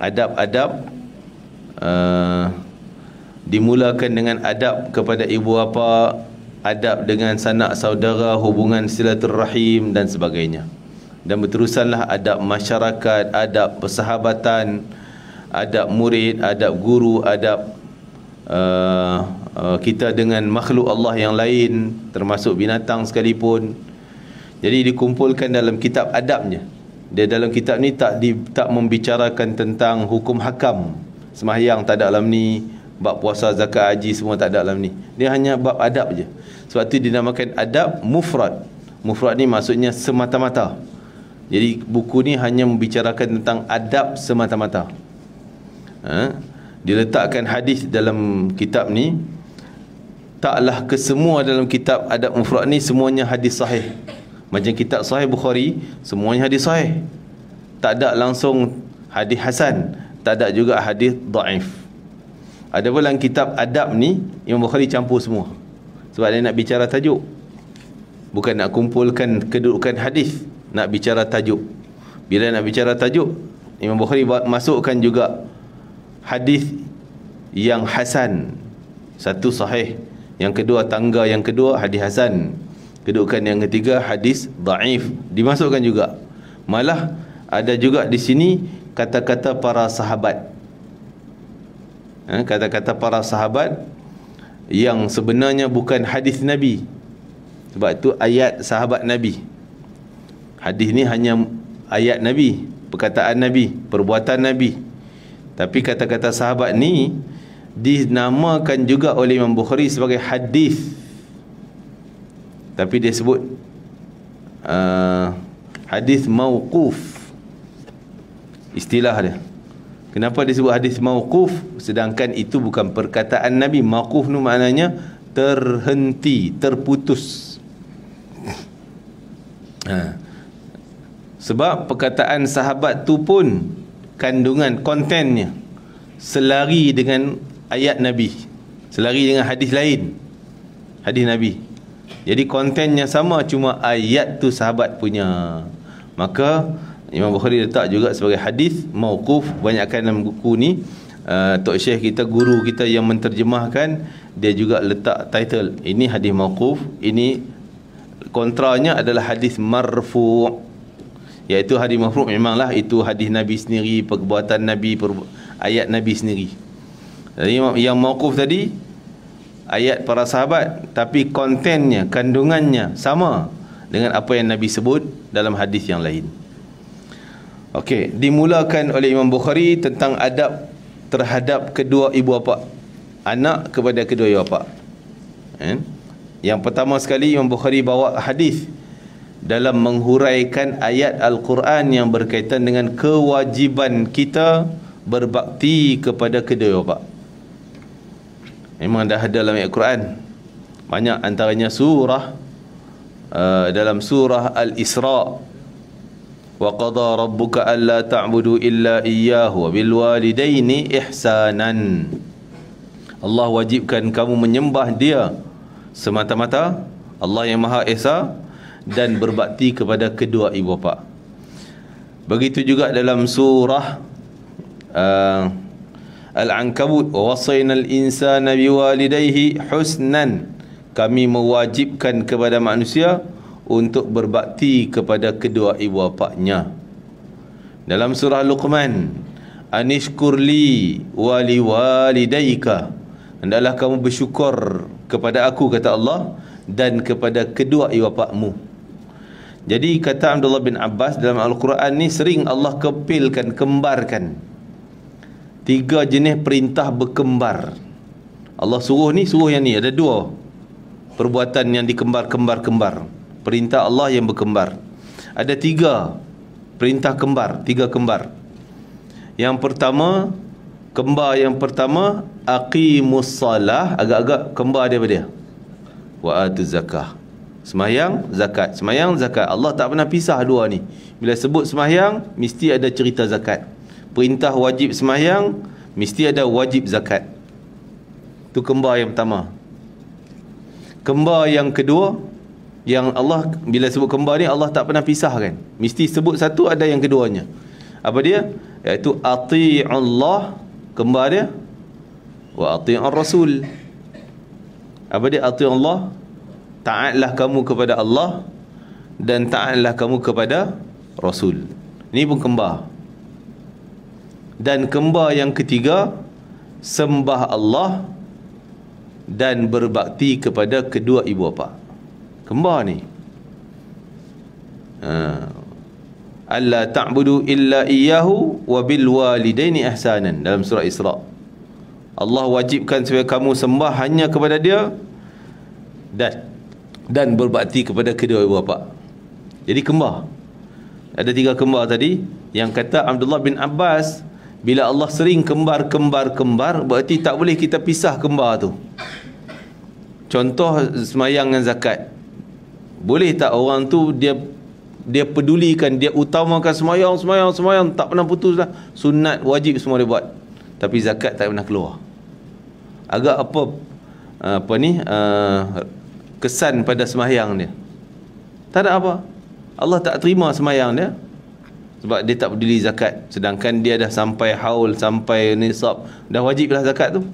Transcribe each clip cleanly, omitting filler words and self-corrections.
adab-adab dimulakan dengan adab kepada ibu bapa, adab dengan sanak saudara, hubungan silaturahim dan sebagainya. Dan berterusanlah adab masyarakat, adab persahabatan, adab murid, adab guru, adab kita dengan makhluk Allah yang lain, termasuk binatang sekalipun. Jadi dikumpulkan dalam kitab adabnya. Dia dalam kitab ni tak membicarakan tentang hukum hakam. Sembahyang tak ada dalam ni, bab puasa, zakat, haji semua tak ada dalam ni. Dia hanya bab adab je. Sebab tu dinamakan adab mufrad. Mufrad ni maksudnya semata-mata. Jadi buku ni hanya membicarakan tentang adab semata-mata. Diletakkan hadis dalam kitab ni, taklah kesemua dalam kitab adab mufrad ni semuanya hadis sahih. Macam kitab Sahih Bukhari, semuanya hadis sahih. Tak ada langsung hadis hasan, tak ada juga hadis dhaif. Ada pun dalam kitab adab ni Imam Bukhari campur semua. Sebab dia nak bicara tajuk, bukan nak kumpulkan kedudukan hadis, nak bicara tajuk. Bila nak bicara tajuk, Imam Bukhari masukkan juga hadis yang hasan, satu sahih, yang kedua tangga yang kedua hadis hasan, kedudukan yang ketiga hadis dhaif dimasukkan juga. Malah ada juga di sini kata-kata para sahabat, kata-kata para sahabat yang sebenarnya bukan hadis Nabi. Sebab itu ayat sahabat Nabi. Hadis ni hanya ayat Nabi, perkataan Nabi, perbuatan Nabi. Tapi kata-kata sahabat ni dinamakan juga oleh Imam Bukhari sebagai hadis. Tapi dia sebut hadis mauquf, istilah dia. Kenapa disebut hadis mauquf sedangkan itu bukan perkataan Nabi? Mauquf tu maknanya terhenti, terputus. Sebab perkataan sahabat tu pun kandungan kontennya selari dengan ayat Nabi, selari dengan hadis lain, hadis Nabi. Jadi kontennya sama, cuma ayat tu sahabat punya. Maka Imam Bukhari letak juga sebagai hadis mauquf. Banyakkan dalam buku ni Tok Syekh kita, guru kita yang menterjemahkan, dia juga letak title, ini hadis mauquf, ini kontranya adalah hadis marfu'. Iaitu hadis marfu' memanglah itu hadis Nabi sendiri, perbuatan Nabi, ayat Nabi sendiri. Jadi yang mauquf tadi ayat para sahabat, tapi kontennya, kandungannya sama dengan apa yang Nabi sebut dalam hadis yang lain. Okey, dimulakan oleh Imam Bukhari tentang adab terhadap kedua ibu bapa, anak kepada kedua ibu bapa. Yang pertama sekali Imam Bukhari bawa hadis dalam menghuraikan ayat Al-Quran yang berkaitan dengan kewajiban kita berbakti kepada kedua bapa. Memang dah ada dalam ayat Al-Quran. Banyak antaranya surah dalam surah Al-Isra, wa qada rabbuka alla ta'budu illa iyyahu wa bil walidaini ihsanan. Allah wajibkan kamu menyembah Dia semata-mata, Allah yang Maha Esa, dan berbakti kepada kedua ibu bapa. Begitu juga dalam surah Al-Ankabut, wa wasainal insana biwalidayhi husnan. Kami mewajibkan kepada manusia untuk berbakti kepada kedua ibu bapanya. Dalam surah Luqman, anishkurli wali walidayka, hendaklah kamu bersyukur kepada aku, kata Allah, dan kepada kedua ibu bapamu. Jadi kata Abdullah bin Abbas, dalam Al-Quran ni sering Allah kepilkan, kembarkan 3 jenis perintah berkembar. Allah suruh ni, suruh yang ni. Ada 2 perbuatan yang dikembar-kembar-kembar. Perintah Allah yang berkembar. Ada 3 perintah kembar, 3 kembar. Yang pertama, kembar yang pertama, aqimus salah, agak-agak kembar daripada dia, wa atuz zakah. Semayang, zakat. Semayang, zakat. Allah tak pernah pisah 2 ni. Bila sebut semayang, mesti ada cerita zakat. Perintah wajib semayang, mesti ada wajib zakat. Itu kembar yang pertama. Kembar yang kedua, yang Allah bila sebut kembar ni, Allah tak pernah pisahkan. Mesti sebut satu, ada yang keduanya. Apa dia? iaitu ati'ullah, kembar dia, wa ati'ur rasul. Apa dia ati'ullah? Taatlah kamu kepada Allah dan taatlah kamu kepada Rasul. Ini pun kembar. Dan kembar yang ketiga, sembah Allah dan berbakti kepada kedua ibu bapa. Kembar ni. Alla ta'budu illa iyyahu wa bil walidaini ihsanan, dalam surah Isra. Allah wajibkan supaya kamu sembah hanya kepada dia dan berbakti kepada kedua ibu bapa. Jadi kembar. Ada 3 kembar tadi. Yang kata Abdullah bin Abbas, bila Allah sering kembar, berarti tak boleh kita pisah kembar tu. Contoh semayang dan zakat. Boleh tak orang tu dia pedulikan, dia utamakan semayang, tak pernah putus dah. Sunat, wajib semua dia buat. Tapi zakat tak pernah keluar. Agak kesan pada semayang dia. Tak ada apa. Allah tak terima semayang dia sebab dia tak peduli zakat. Sedangkan dia dah sampai haul, sampai nisab, dah wajiblah zakat tu.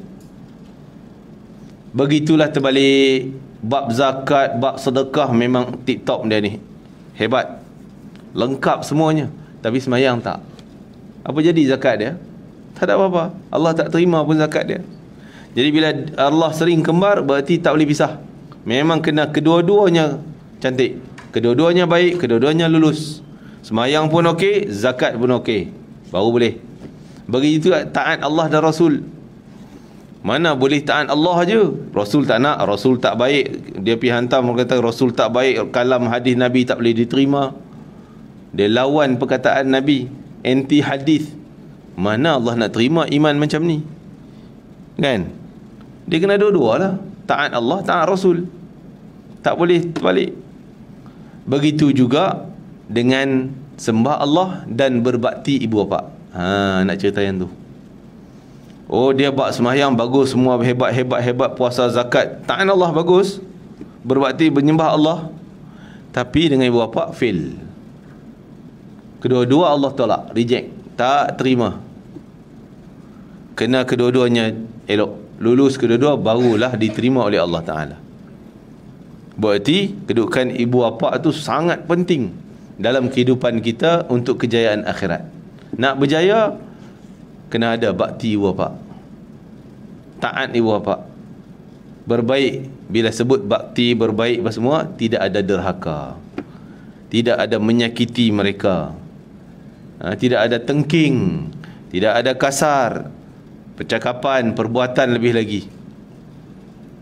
Begitulah terbalik. Bab zakat, bab sedekah memang TikTok dia ni hebat, lengkap semuanya. Tapi semayang tak. Apa jadi zakat dia? Tak ada apa-apa. Allah tak terima pun zakat dia. Jadi bila Allah sering kembar, berarti tak boleh pisah. Memang kena kedua-duanya cantik, kedua-duanya baik, kedua-duanya lulus. Semayang pun okey, zakat pun okey, baru boleh. Begitu taat Allah dan Rasul. Mana boleh taat Allah aja, Rasul tak nak, Rasul tak baik, dia pergi hantar kata Rasul tak baik, kalam hadis Nabi tak boleh diterima. Dia lawan perkataan Nabi, anti hadis. Mana Allah nak terima iman macam ni? Kan? Dia kena dua-dua lah. Taat Allah, taat Rasul. Tak boleh terbalik. Begitu juga dengan sembah Allah dan berbakti ibu bapa. Nak cerita yang tu. Oh, dia bak sembahyang bagus, semua hebat, puasa zakat, taat Allah bagus, berbakti menyembah Allah, tapi dengan ibu bapa fail. Kedua-dua Allah tolak, reject, tak terima. Kena kedua-duanya elok, lulus kedua-dua, barulah diterima oleh Allah Ta'ala. Berarti kedudukan ibu bapa tu sangat penting dalam kehidupan kita untuk kejayaan akhirat. Nak berjaya, kena ada bakti ibu bapa, taat ibu bapa, berbaik. Bila sebut bakti, berbaik semua, tidak ada derhaka, tidak ada menyakiti mereka, tidak ada tengking, tidak ada kasar, percakapan, perbuatan lebih lagi.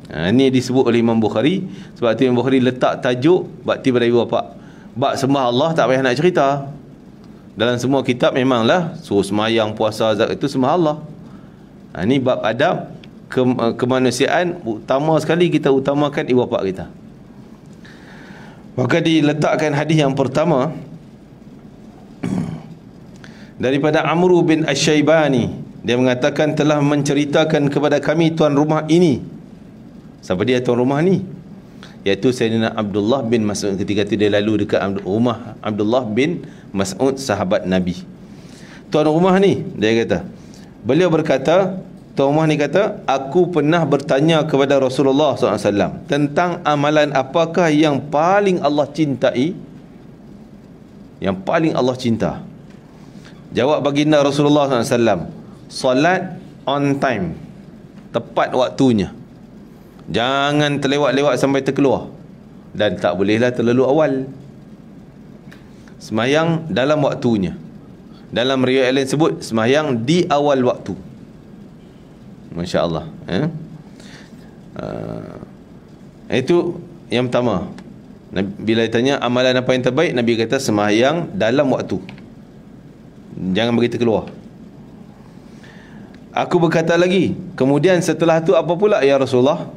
Ini disebut oleh Imam Bukhari. Sebab tu Imam Bukhari letak tajuk bakti pada ibu bapa. Bab sembah Allah tak payah nak cerita. Dalam semua kitab memanglah suruh semayang, puasa, zakat, itu sembah Allah. Ini bab adab kemanusiaan, utama sekali kita utamakan ibu bapa kita. Maka diletakkan hadis yang pertama daripada Amru bin Asy-Syaibani. Dia mengatakan telah menceritakan kepada kami tuan rumah ini. Siapa dia tuan rumah ni? Iaitu Sayyidina Abdullah bin Mas'ud. Ketika itu dia lalu dekat rumah Abdullah bin Mas'ud, sahabat Nabi. Tuan rumah ni, dia kata, beliau berkata, tuan rumah ni kata, aku pernah bertanya kepada Rasulullah SAW tentang amalan apakah yang paling Allah cintai, yang paling Allah cinta. Jawab baginda Rasulullah SAW, solat on time, tepat waktunya. Jangan terlewat-lewat sampai terkeluar, dan tak bolehlah terlalu awal. Semayang dalam waktunya. Dalam riwayat lain sebut semayang di awal waktu. Masya Allah. Itu yang pertama. Bila ditanya amalan apa yang terbaik, Nabi kata semayang dalam waktu, jangan bagi terkeluar. Aku berkata lagi, kemudian setelah itu apa pula ya Rasulullah?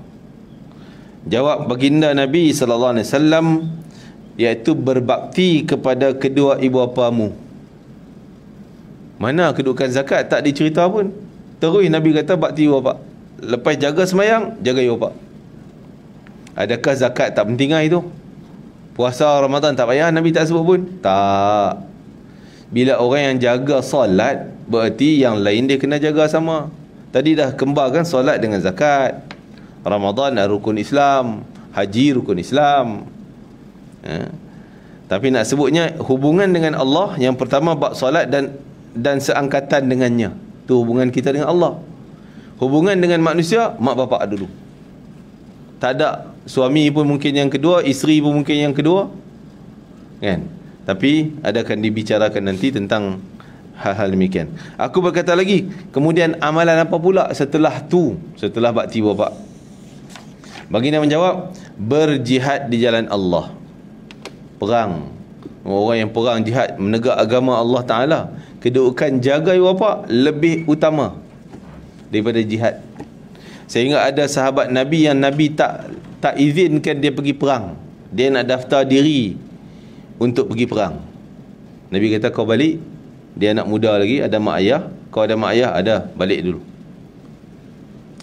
Jawab baginda Nabi SAW, iaitu berbakti kepada kedua ibu bapamu. Mana kedudukan zakat tak dicerita pun. Terus Nabi kata bakti ibu bapa. Lepas jaga semayang, jaga ibu bapa. Adakah zakat tak penting itu? Puasa Ramadan tak payah Nabi tak sebut pun? Tak. Bila orang yang jaga solat, berarti yang lain dia kena jaga sama. Tadi dah kembarkan solat dengan zakat, Ramadan rukun Islam, haji rukun Islam. Tapi nak sebutnya hubungan dengan Allah, yang pertama bab solat dan seangkatan dengannya. Tu hubungan kita dengan Allah. Hubungan dengan manusia, mak bapak dulu. Tak ada suami pun mungkin yang kedua, isteri pun mungkin yang kedua, kan? Tapi akan dibicarakan nanti tentang hal-hal demikian. Aku berkata lagi, kemudian amalan apa pula setelah tu, setelah bakti bapa? Baginda menjawab, berjihad di jalan Allah. Perang. Orang yang perang jihad menegak agama Allah Ta'ala, kedudukan jaga ibu bapa lebih utama daripada jihad. Sehingga ada sahabat Nabi yang Nabi tak izinkan dia pergi perang. Dia nak daftar diri untuk pergi perang. Nabi kata, kau balik. Dia anak muda lagi, ada mak ayah. Kau ada mak ayah? Ada, balik dulu.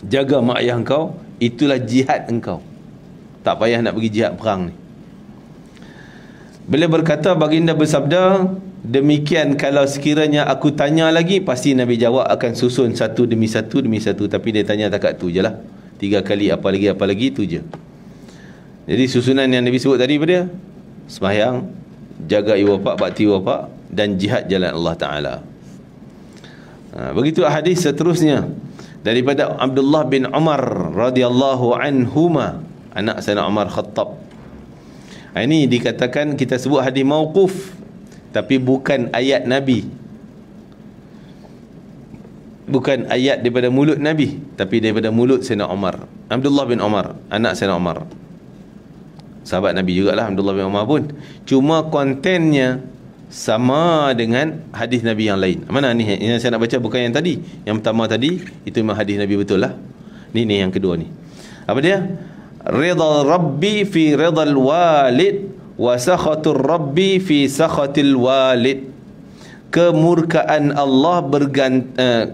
Jaga mak ayah engkau, itulah jihad engkau. Tak payah nak pergi jihad perang ni. Bila berkata, baginda bersabda, demikian kalau sekiranya aku tanya lagi, pasti Nabi jawab akan susun satu demi satu demi satu. Tapi dia tanya takat tu je lah. 3 kali apa lagi tu je. Jadi susunan yang Nabi sebut tadi pada sembahyang, jaga ibu bapa, bakti ibu bapa, dan jihad jalan Allah Ta'ala. Begitu hadis seterusnya daripada Abdullah bin Umar radhiyallahu anhuma, anak Sayyidina Umar Khattab. Ini dikatakan, kita sebut hadis mauquf, tapi bukan ayat Nabi, bukan ayat daripada mulut Nabi, tapi daripada mulut Sayyidina Umar. Abdullah bin Umar, anak Sayyidina Umar, sahabat Nabi jugalah Abdullah bin Umar pun. Cuma kontennya sama dengan hadis Nabi yang lain. Mana ni yang saya nak baca? Bukan yang tadi. Yang pertama tadi itu memang hadis Nabi betul lah. Ni yang kedua ni. Apa dia? Ridha Rabbi fi ridhal walid wa sakhatur Rabbi fi sakhatil walid. Kemurkaan Allah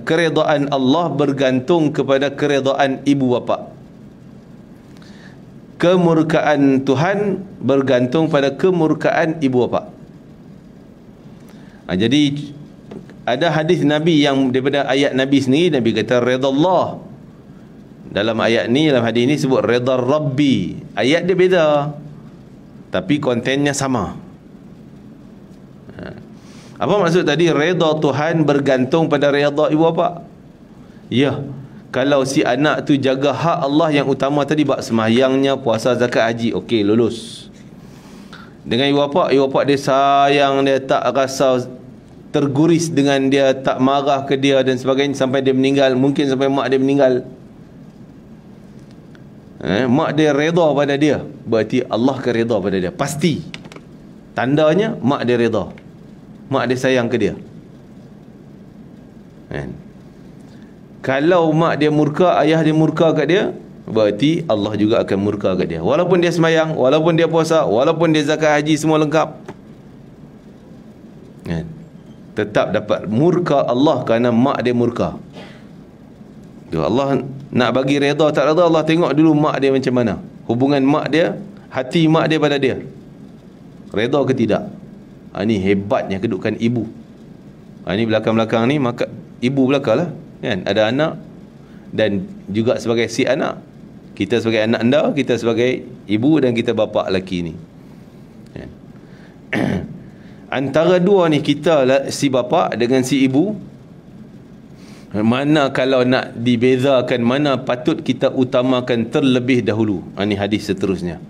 keredaan Allah bergantung kepada keredaan ibu bapa. Kemurkaan Tuhan bergantung pada kemurkaan ibu bapa. Jadi ada hadis Nabi yang daripada ayat Nabi sendiri, Nabi kata redha Allah. Dalam ayat ni, dalam hadis ni sebut redha Rabbi. Ayat dia beza, tapi kontennya sama. Apa maksud tadi redha Tuhan bergantung pada redha ibu bapa? Ya, kalau si anak tu jaga hak Allah yang utama tadi, bab sembahyangnya, puasa, zakat, haji, okey, lulus. Dengan ibu bapa dia sayang, dia tak rasa terguris dengan dia, tak marah ke dia dan sebagainya sampai dia meninggal, mungkin sampai mak dia meninggal. Mak dia redha pada dia, berarti Allah akan redha pada dia, pasti. Tandanya mak dia redha, mak dia sayang ke dia. Kalau mak dia murka, ayah dia murka kat dia, berarti Allah juga akan murka kat dia. Walaupun dia sembahyang, walaupun dia puasa, walaupun dia zakat haji, semua lengkap, tetap dapat murka Allah kerana mak dia murka. Allah nak bagi redha tak redha, Allah tengok dulu mak dia macam mana, hubungan mak dia, hati mak dia pada dia, redha ke tidak. Ini hebatnya kedudukan ibu. Ini belakang-belakang ni, maka ibu belakang lah, kan? Ada anak dan juga sebagai si anak. Kita sebagai anak anda, kita sebagai ibu, dan kita bapa lelaki ni. Antara dua ni, kita si bapa dengan si ibu, mana kalau nak dibezakan, mana patut kita utamakan terlebih dahulu? Ini hadis seterusnya.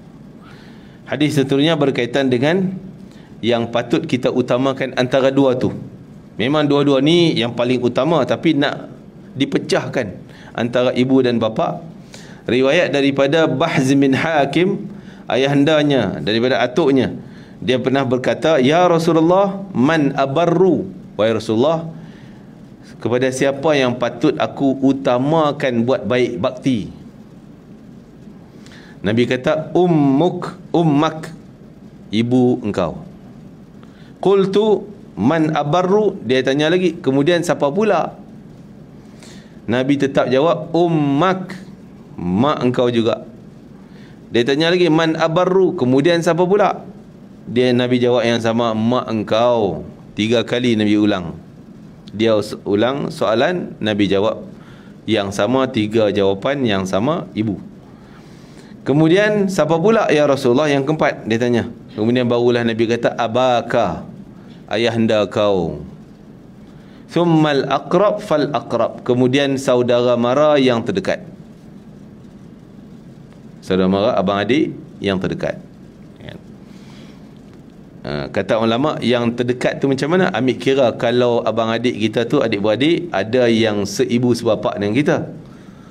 Hadis seterusnya berkaitan dengan yang patut kita utamakan antara dua tu. Memang dua-dua ni yang paling utama, tapi nak dipecahkan antara ibu dan bapa. Riwayat daripada Bahz bin Hakim, ayahandanya, daripada atuknya, dia pernah berkata, ya Rasulullah, man abarru, wahai Rasulullah, kepada siapa yang patut aku utamakan buat baik bakti? Nabi kata, ummak, ibu engkau. Qultu man abarru, dia tanya lagi, kemudian siapa pula? Nabi tetap jawab, ummak, mak engkau juga. Dia tanya lagi, man abarru, kemudian siapa pula? Nabi jawab yang sama, mak engkau. 3 kali Nabi ulang. Dia ulang soalan, Nabi jawab yang sama, 3 jawapan yang sama, ibu. Kemudian siapa pula ya Rasulullah yang keempat, dia tanya. Kemudian barulah Nabi kata abaka, ayahanda kau. Thummal aqrab fal aqrab, kemudian saudara mara yang terdekat. Saudara mara, abang adik yang terdekat. Kata ulama, yang terdekat tu macam mana? Ambil kira kalau abang adik kita tu, adik-beradik, ada yang seibu sebapa dengan kita,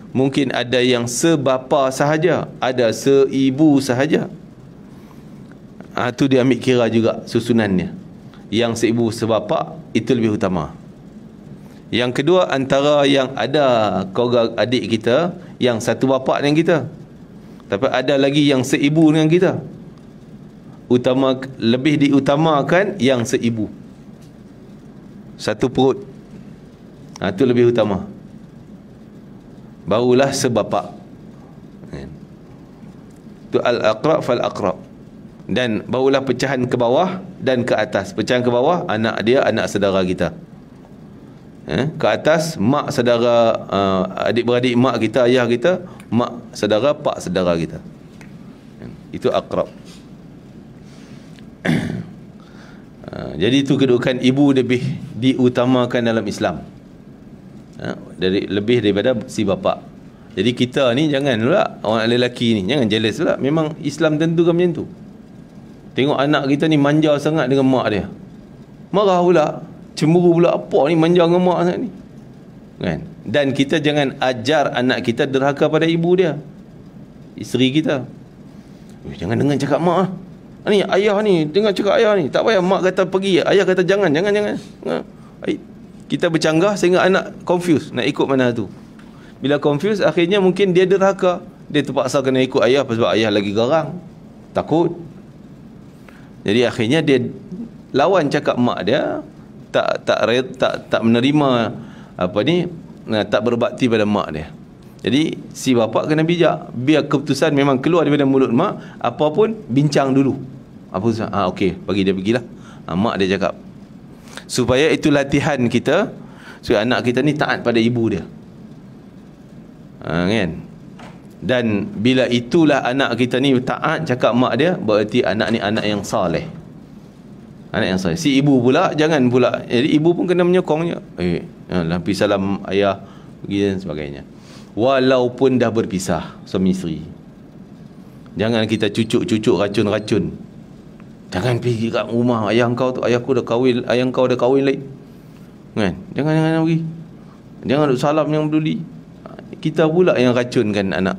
mungkin ada yang sebapa sahaja, ada seibu sahaja. Tu dia ambil kira juga susunannya. Yang seibu sebapa itu lebih utama. Yang kedua, antara yang ada keluarga adik kita yang satu bapa dengan kita, tapi ada lagi yang seibu dengan kita, lebih diutamakan yang seibu, satu perut. Itu lebih utama, barulah sebapa. Itu al-aqrab fal-aqrab. Dan barulah pecahan ke bawah dan ke atas. Pecahan ke bawah, anak dia, anak saudara kita. Ke atas, mak saudara, adik-beradik mak kita, ayah kita, mak saudara, pak saudara kita. Itu aqrab. Jadi itu kedudukan ibu lebih diutamakan dalam Islam, lebih daripada si bapa. Jadi kita ni jangan pula, orang lelaki ni jangan jealous pula. Memang Islam tentukan macam tu. Tengok anak kita ni manja sangat dengan mak dia, marah pula, cemburu pula, apa ni manja dengan mak sangat ni, kan? Dan kita jangan ajar anak kita derhaka pada ibu dia, isteri kita. Jangan dengar cakap mak ah. Ni ayah ni, dengar cakap ayah ni, tak payah mak kata pergi, ayah kata jangan. Kita bercanggah sehingga anak confuse nak ikut mana tu. Bila confuse, akhirnya mungkin dia derhaka, dia terpaksa kena ikut ayah sebab ayah lagi garang, takut. Jadi akhirnya dia lawan cakap mak dia, tak menerima tak berbakti pada mak dia. Jadi si bapa kena bijak, biar keputusan memang keluar daripada mulut mak, apa pun bincang dulu. Apa keputusan? Okey, bagi dia pergilah. Mak dia cakap. Supaya itu latihan kita, supaya anak kita ni taat pada ibu dia. Kan? Dan bila itulah anak kita ni taat cakap mak dia, berarti anak ni anak yang soleh. Anak yang soleh. Si ibu pula jangan pula. Jadi ibu pun kena menyokongnya. Lampi salam ayah, pergi dan sebagainya. Walaupun dah berpisah suami isteri, jangan kita cucuk-cucuk racun-racun. Jangan pergi kat rumah ayah kau tu, ayah dah kahwin lain, kan? Jangan pergi. Jangan duk salam yang peduli. Kita pula yang racunkan anak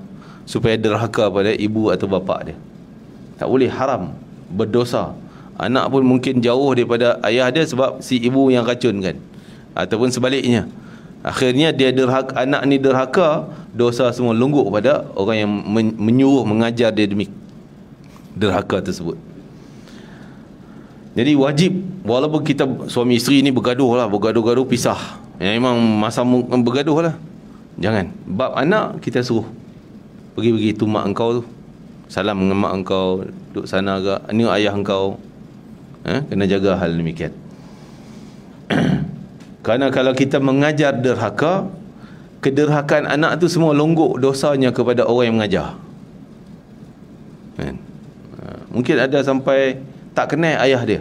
supaya derhaka pada ibu atau bapa dia. Tak boleh, haram, berdosa. Anak pun mungkin jauh daripada ayah dia sebab si ibu yang racunkan, ataupun sebaliknya. Akhirnya dia derhaka, anak ni derhaka, dosa semua lungguk pada orang yang menyuruh, mengajar dia demi derhaka tersebut. Jadi wajib, walaupun kita suami isteri ni bergaduh pisah, memang masa bergaduh lah, jangan. Bab anak kita suruh pergi tu mak engkau tu, salam dengan mak engkau, duduk sana ke, ni ayah engkau. Kena jaga hal demikian. Kerana kalau kita mengajar derhaka, kederhakaan anak tu semua longgok dosanya kepada orang yang mengajar, kan? Mungkin ada sampai tak kenal ayah dia,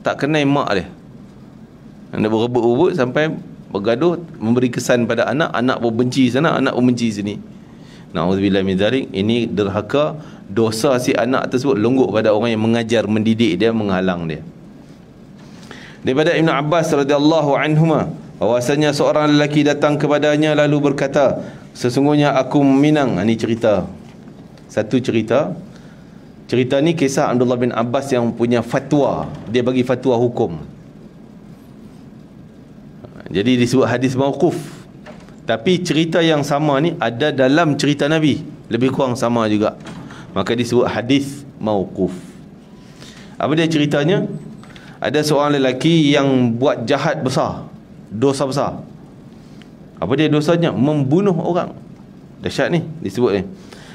tak kenal mak dia, anda berebut-rebut sampai bergaduh, memberi kesan pada anak, anak pun benci sana, anak pun benci sini. Na'udzubillah min dzalik. Ini derhaka, dosa si anak tersebut longgok pada orang yang mengajar, mendidik dia, menghalang dia. Daripada Ibn Abbas radhiyallahu anhuma, bahwasanya seorang lelaki datang kepadanya lalu berkata, sesungguhnya aku Minang. Ini cerita, satu cerita. Cerita ni kisah Abdullah bin Abbas yang punya fatwa, dia bagi fatwa hukum. Jadi disebut hadis mauquf. Tapi cerita yang sama ni ada dalam cerita Nabi, lebih kurang sama juga, maka disebut hadis mauquf. Apa dia ceritanya? Ada seorang lelaki yang buat jahat besar, dosa besar. Apa dia dosanya? Membunuh orang. Dahsyat ni disebut ni.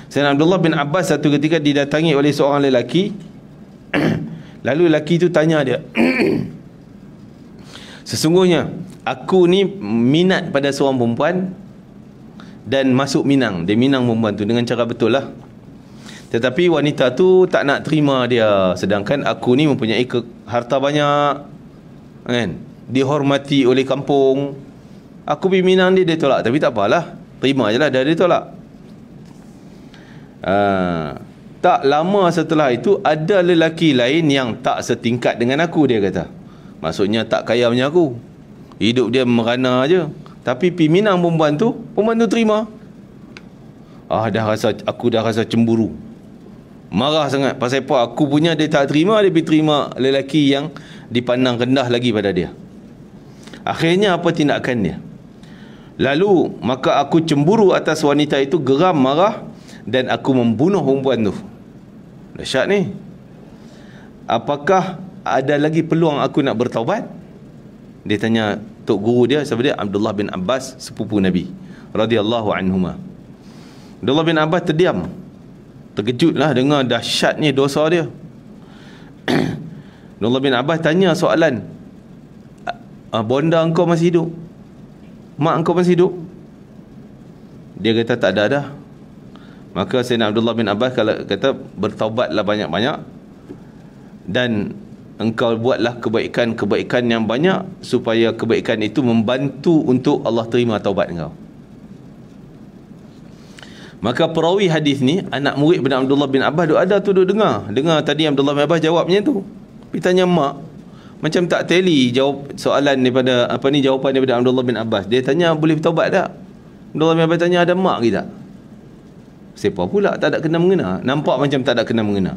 Sayyidina Abdullah bin Abbas satu ketika didatangi oleh seorang lelaki. Lalu lelaki tu tanya dia, Sesungguhnya aku ni minat pada seorang perempuan dan masuk minang. Dia minang perempuan tu dengan cara betul lah. Tetapi wanita tu tak nak terima dia. Sedangkan aku ni mempunyai harta banyak, kan? Dihormati oleh kampung. Aku pergi minang dia tolak. Tapi tak apalah, terima je lah, dia tolak. Tak lama setelah itu ada lelaki lain yang tak setingkat dengan aku, dia kata. Maksudnya tak kaya punya aku, hidup dia merana je. Tapi pergi minang perempuan tu terima. Aku dah rasa cemburu, marah sangat. Pasal apa? Aku punya dia tak terima, dia pergi terima lelaki yang dipandang rendah lagi pada dia. Akhirnya apa tindakan dia? Lalu maka aku cemburu atas wanita itu, geram, marah, dan aku membunuh perempuan tu. Dahsyat ni. Apakah ada lagi peluang aku nak bertaubat? Dia tanya tok guru dia, siapa dia? Abdullah bin Abbas, sepupu Nabi radhiyallahu anhuma. Abdullah bin Abbas terdiam, terkejutlah dengar dahsyatnya dosa dia. Abdullah bin Abbas tanya soalan, bonda engkau masih hidup? Mak engkau masih hidup? Dia kata tak ada dah. Maka Sayyidina Abdullah bin Abbas kata, bertaubatlah banyak-banyak dan engkau buatlah kebaikan-kebaikan yang banyak supaya kebaikan itu membantu untuk Allah terima taubat engkau. Maka perawi hadis ni, anak murid bin Abdullah bin Abbas ada tu duduk dengar tadi Abdullah bin Abbas jawabnya tu. Dia tanya mak, macam tak teli jawab soalan daripada jawapan daripada Abdullah bin Abbas. Dia tanya boleh bertaubat tak? Abdullah bin Abbas tanya ada mak ke tak? Siapa pula tak ada kena mengena? Nampak macam tak ada kena mengena.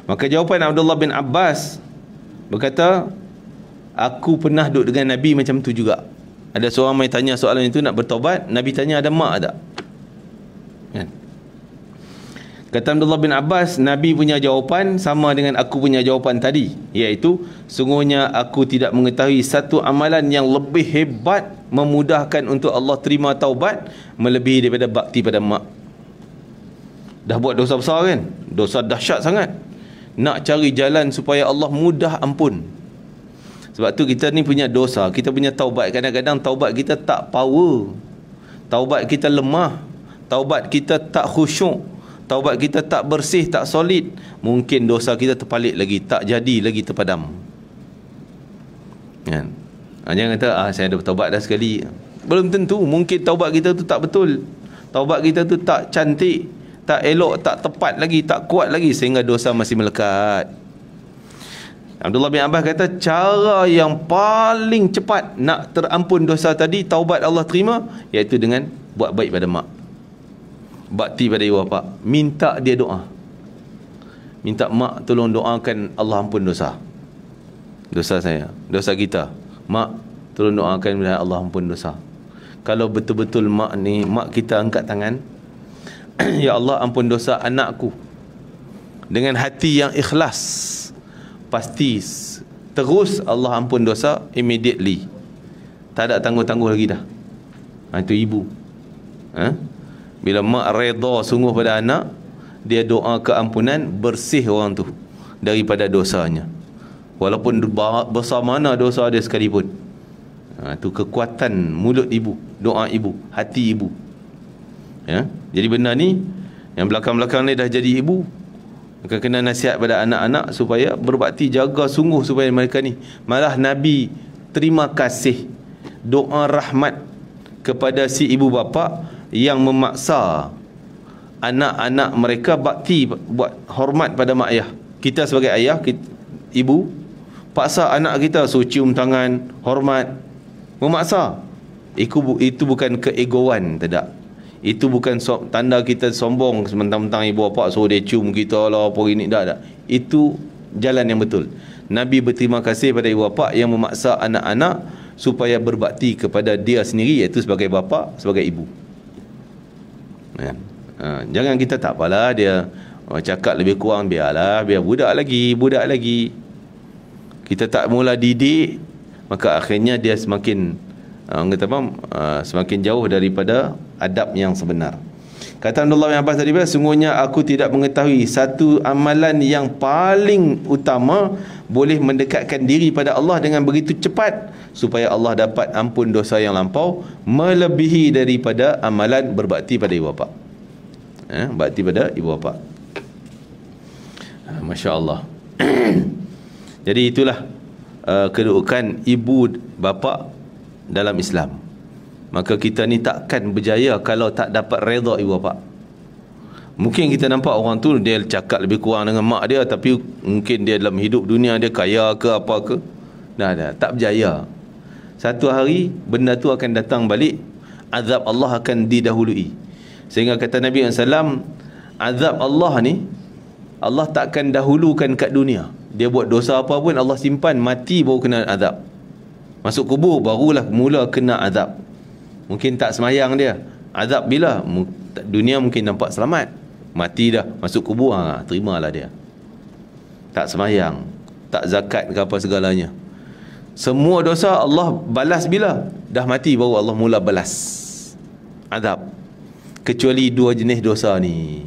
Maka jawapan Abdullah bin Abbas berkata, aku pernah duduk dengan Nabi macam tu juga. Ada seorang mai tanya soalan itu nak bertaubat, Nabi tanya ada mak tak? Kan? Kata Abdullah bin Abbas, Nabi punya jawapan sama dengan aku punya jawapan tadi, iaitu sungguhnya aku tidak mengetahui satu amalan yang lebih hebat memudahkan untuk Allah terima taubat melebihi daripada bakti pada mak. Dah buat dosa besar kan? Dosa dahsyat sangat. Nak cari jalan supaya Allah mudah ampun. Sebab tu kita ni punya dosa, kita punya taubat, kadang-kadang taubat kita tak power, taubat kita lemah, taubat kita tak khusyuk, taubat kita tak bersih, tak solid. Mungkin dosa kita terpalit lagi, tak jadi lagi terpadam, kan? Jangan kata saya ada bertaubat dah sekali. Belum tentu. Mungkin taubat kita tu tak betul, taubat kita tu tak cantik, tak elok, tak tepat lagi, tak kuat lagi, sehingga dosa masih melekat. Abdullah bin Abbas kata cara yang paling cepat nak terampun dosa tadi, taubat Allah terima, iaitu dengan buat baik pada mak, bakti pada ibu bapa, minta dia doa, minta mak tolong doakan Allah ampun dosa saya, dosa kita. Mak tolong doakan Allah ampun dosa. Kalau betul-betul mak kita angkat tangan, ya Allah ampun dosa anakku, dengan hati yang ikhlas, pasti terus Allah ampun dosa immediately, tak ada tangguh-tangguh lagi dah. Itu ibu. Bila mak redha sungguh pada anak, dia doa keampunan, bersih orang tu daripada dosanya, walaupun besar mana dosa dia sekalipun. Itu kekuatan mulut ibu, doa ibu, hati ibu. Jadi benda ni yang belakang-belakang ni dah jadi ibu, maka kena nasihat pada anak-anak supaya berbakti, jaga sungguh supaya mereka ni. Malah Nabi terima kasih, doa rahmat kepada si ibu bapa yang memaksa anak-anak mereka bakti, buat hormat pada mak ayah. Kita sebagai ayah, ibu, paksa anak kita cium tangan, hormat, memaksa. Itu bukan keegoan, tidak. Itu bukan tanda kita sombong, sementang-mentang ibu bapa suruh dia cium kita lah apa ini, tak. Itu jalan yang betul. Nabi berterima kasih pada ibu bapa yang memaksa anak-anak supaya berbakti kepada dia sendiri, iaitu sebagai bapa, sebagai ibu. Jangan kita tak apalah, dia cakap lebih kurang, biar budak lagi. Kita tak mula didik, maka akhirnya dia semakin semakin jauh daripada adab yang sebenar. Kata Abdullah bin Abbas tadi, sungguhnya aku tidak mengetahui satu amalan yang paling utama boleh mendekatkan diri pada Allah dengan begitu cepat supaya Allah dapat ampun dosa yang lampau, melebihi daripada amalan berbakti pada ibu bapa. Bakti pada ibu bapa. Masya Allah. Jadi itulah kedudukan ibu bapa dalam Islam. Maka kita ni takkan berjaya kalau tak dapat redha ibu bapa. Mungkin kita nampak orang tu dia cakap lebih kurang dengan mak dia, tapi mungkin dia dalam hidup dunia dia kaya ke apa ke, dah tak berjaya. Satu hari benda tu akan datang balik, azab Allah akan didahului. Sehingga kata Nabi SAW, azab Allah ni Allah takkan dahulukan kat dunia. Dia buat dosa apa pun Allah simpan, mati baru kena azab. Masuk kubur barulah mula kena azab. Mungkin tak semayang dia, azab bila? Dunia mungkin nampak selamat, mati dah, masuk kubur, terimalah dia. Tak semayang, tak zakat ke apa segalanya. Semua dosa Allah balas bila? Dah mati baru Allah mula balas azab. Kecuali dua jenis dosa ni.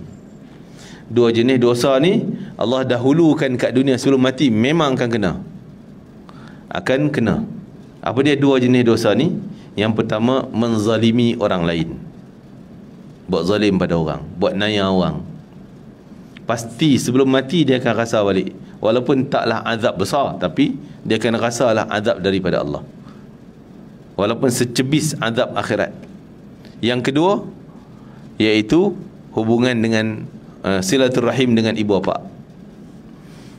Dua jenis dosa ni Allah dahulukan kat dunia sebelum mati, memang akan kena. Akan kena. Apa dia dua jenis dosa ni? Yang pertama, menzalimi orang lain. Buat zalim pada orang, buat naya orang. Pasti sebelum mati dia akan rasa balik. Walaupun taklah azab besar, tapi dia akan rasalah azab daripada Allah. Walaupun secebis azab akhirat. Yang kedua, iaitu hubungan dengan silaturahim dengan ibu bapa.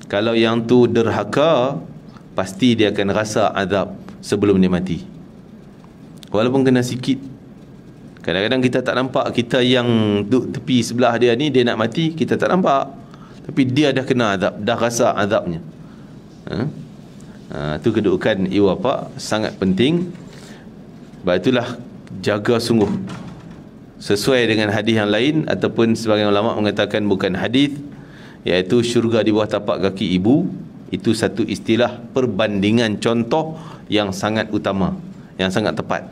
Kalau yang tu derhaka, pasti dia akan rasa azab sebelum dia mati. Walaupun kena sikit. Kadang-kadang kita tak nampak, kita yang duduk tepi sebelah dia ni, dia nak mati, kita tak nampak. Tapi dia dah kena azab, dah rasa azabnya. Itu kedudukan ibu bapa sangat penting. Sebab itulah jaga sungguh. Sesuai dengan hadis yang lain, ataupun sebagian ulama mengatakan bukan hadis, iaitu syurga di bawah tapak kaki ibu. Itu satu istilah perbandingan contoh yang sangat utama, yang sangat tepat.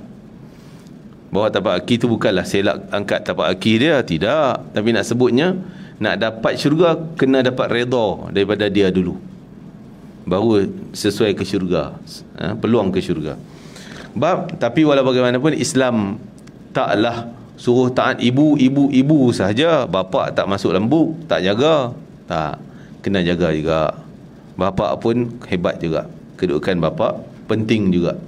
Bahawa tapak kaki itu bukanlah selak angkat tapak kaki dia, tidak. Tapi nak sebutnya, nak dapat syurga kena dapat redha daripada dia dulu, baru sesuai ke syurga, peluang ke syurga. Tapi walau bagaimanapun Islam taklah suruh taat ibu sahaja. Bapa tak masuk lembu, tak jaga, tak, kena jaga juga. Bapa pun hebat juga, kedudukan bapa penting juga.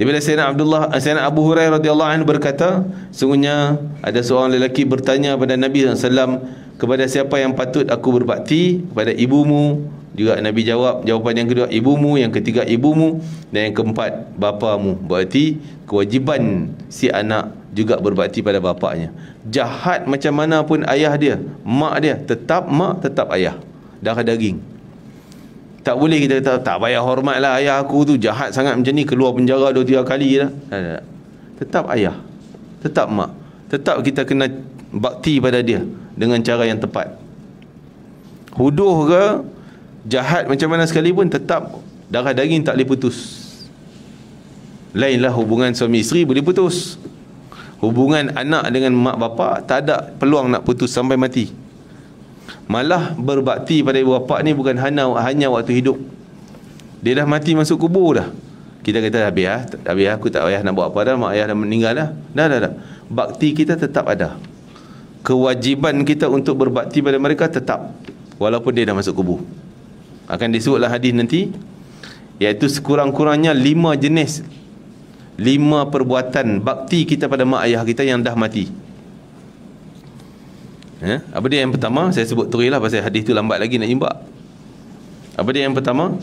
Bila Sayyidina Abu Hurairah radhiyallahu anhu berkata, sungguhnya ada seorang lelaki bertanya pada Nabi SAW, kepada siapa yang patut aku berbakti? Kepada ibumu. Juga Nabi jawab, jawapan yang kedua ibumu, yang ketiga ibumu, dan yang keempat bapamu. Berarti kewajiban si anak juga berbakti pada bapaknya. Jahat macam mana pun ayah dia, mak dia, tetap mak, tetap ayah, darah daging. Tak boleh kita kata, tak payah hormatlah ayah aku tu, jahat sangat macam ni, keluar penjara 2-3 kali dah. Tetap ayah, tetap mak, tetap kita kena bakti pada dia dengan cara yang tepat. Huduh ke, jahat macam mana sekalipun, tetap darah daging tak boleh putus. Lainlah hubungan suami isteri boleh putus, hubungan anak dengan mak bapa tak ada peluang nak putus sampai mati. Malah berbakti pada ibu bapa ni bukan hanya waktu hidup. Dia dah mati masuk kubur dah, kita kata habis aku tak payah nak buat apa dah, mak ayah dah meninggal dah. Dah. Bakti kita tetap ada. Kewajiban kita untuk berbakti pada mereka tetap, walaupun dia dah masuk kubur. Akan disebutlah hadis nanti, iaitu sekurang-kurangnya 5 jenis, 5 perbuatan bakti kita pada mak ayah kita yang dah mati. Apa dia yang pertama? Saya sebut terus lah, pasal hadis tu lambat lagi nak jumpa. Apa dia yang pertama?